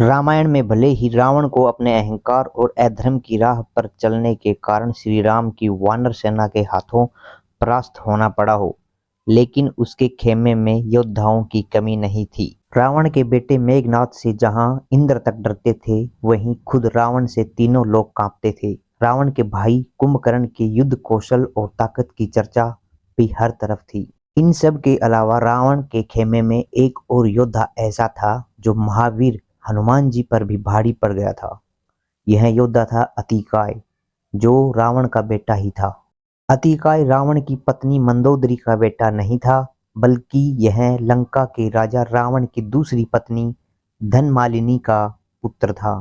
रामायण में भले ही रावण को अपने अहंकार और अधर्म की राह पर चलने के कारण श्री राम की वानर सेना के हाथों परास्त होना पड़ा हो, लेकिन उसके खेमे में योद्धाओं की कमी नहीं थी। रावण के बेटे मेघनाद से जहां इंद्र तक डरते थे, वहीं खुद रावण से तीनों लोग कांपते थे। रावण के भाई कुंभकर्ण के युद्ध कौशल और ताकत की चर्चा भी हर तरफ थी। इन सब के अलावा रावण के खेमे में एक और योद्धा ऐसा था जो महावीर हनुमान जी पर भी भारी पड़ गया था। यह योद्धा था अतिकाय, जो रावण का बेटा ही था। अतिकाय रावण की पत्नी मंदोदरी का बेटा नहीं था, बल्कि यह लंका के राजा रावण की दूसरी पत्नी धनमालिनी का पुत्र था।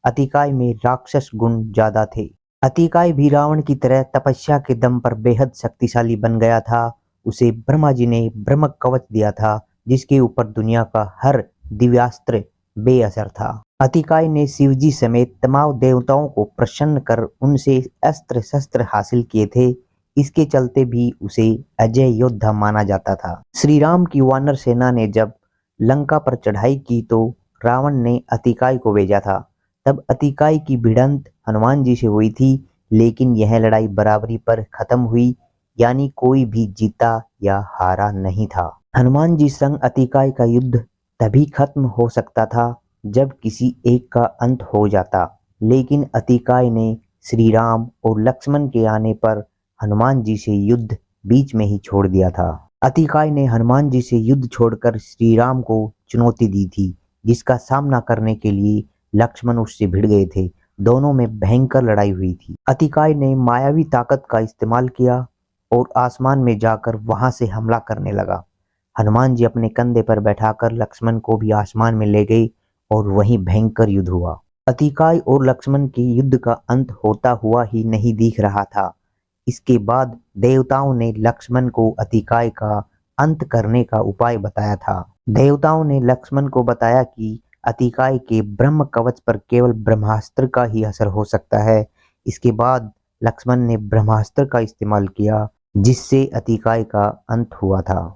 अतिकाय में राक्षस गुण ज्यादा थे। अतिकाय भी रावण की तरह तपस्या के दम पर बेहद शक्तिशाली बन गया था। उसे ब्रह्मा जी ने ब्रह्म कवच दिया था, जिसके ऊपर दुनिया का हर दिव्यास्त्र बेअसर था। अतिकाय ने शिवजी समेत तमाम देवताओं को प्रसन्न कर उनसे अस्त्र शस्त्र हासिल किए थे। इसके चलते भी उसे अजय योद्धा माना जाता था। श्री राम की वानर सेना ने जब लंका पर चढ़ाई की तो रावण ने अतिकाय को भेजा था। तब अतिकाय की भिड़ंत हनुमान जी से हुई थी, लेकिन यह लड़ाई बराबरी पर खत्म हुई, यानी कोई भी जीता या हारा नहीं था। हनुमान जी संग अतिकाय का युद्ध तभी खत्म हो सकता था जब किसी एक का अंत हो जाता, लेकिन अतिकाय ने श्री राम और लक्ष्मण के आने पर हनुमान जी से युद्ध बीच में ही छोड़ दिया था। अतिकाय ने हनुमान जी से युद्ध छोड़कर श्री राम को चुनौती दी थी, जिसका सामना करने के लिए लक्ष्मण उससे भिड़ गए थे। दोनों में भयंकर लड़ाई हुई थी। अतिकाय ने मायावी ताकत का इस्तेमाल किया और आसमान में जाकर वहां से हमला करने लगा। हनुमान जी अपने कंधे पर बैठाकर लक्ष्मण को भी आसमान में ले गए और वहीं भयंकर युद्ध हुआ। अतिकाय और लक्ष्मण के युद्ध का अंत होता हुआ ही नहीं दिख रहा था। इसके बाद देवताओं ने लक्ष्मण को अतिकाय का अंत करने का उपाय बताया था। देवताओं ने लक्ष्मण को बताया कि अतिकाय के ब्रह्म कवच पर केवल ब्रह्मास्त्र का ही असर हो सकता है। इसके बाद लक्ष्मण ने ब्रह्मास्त्र का इस्तेमाल किया, जिससे अतिकाय का अंत हुआ था।